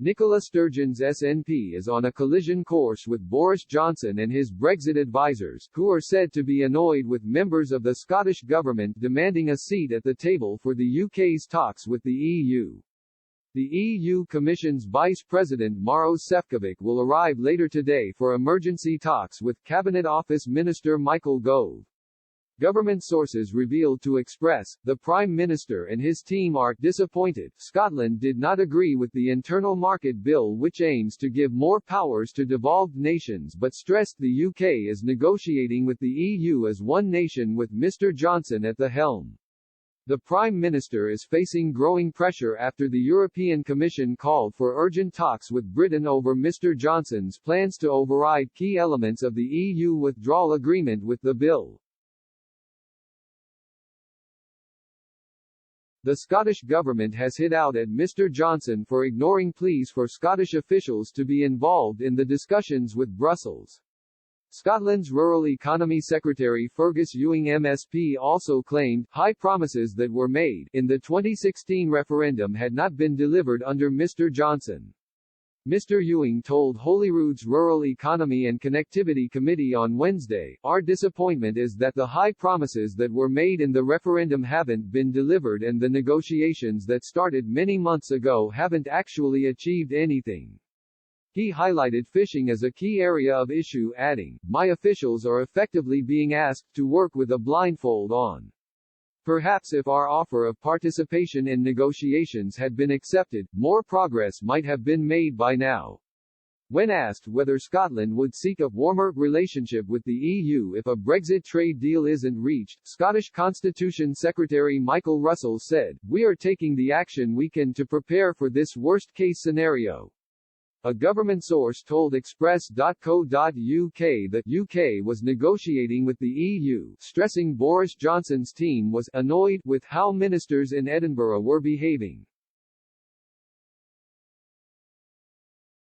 Nicola Sturgeon's SNP is on a collision course with Boris Johnson and his Brexit advisers, who are said to be annoyed with members of the Scottish government demanding a seat at the table for the UK's talks with the EU. The EU Commission's Vice President Maros Sefcovic will arrive later today for emergency talks with Cabinet Office Minister Michael Gove. Government sources revealed to Express, the Prime Minister and his team are disappointed. Scotland did not agree with the Internal Market Bill, which aims to give more powers to devolved nations, but stressed the UK is negotiating with the EU as one nation with Mr. Johnson at the helm. The Prime Minister is facing growing pressure after the European Commission called for urgent talks with Britain over Mr. Johnson's plans to override key elements of the EU withdrawal agreement with the bill. The Scottish Government has hit out at Mr. Johnson for ignoring pleas for Scottish officials to be involved in the discussions with Brussels. Scotland's Rural Economy Secretary Fergus Ewing MSP also claimed high promises that were made in the 2016 referendum had not been delivered under Mr. Johnson. Mr. Ewing told Holyrood's Rural Economy and Connectivity Committee on Wednesday, "Our disappointment is that the high promises that were made in the referendum haven't been delivered and the negotiations that started many months ago haven't actually achieved anything." He highlighted fishing as a key area of issue, adding, "My officials are effectively being asked to work with a blindfold on. Perhaps if our offer of participation in negotiations had been accepted, more progress might have been made by now." When asked whether Scotland would seek a warmer relationship with the EU if a Brexit trade deal isn't reached, Scottish Constitution Secretary Michael Russell said, "We are taking the action we can to prepare for this worst-case scenario." A government source told Express.co.uk that UK was negotiating with the EU, stressing Boris Johnson's team was annoyed with how ministers in Edinburgh were behaving.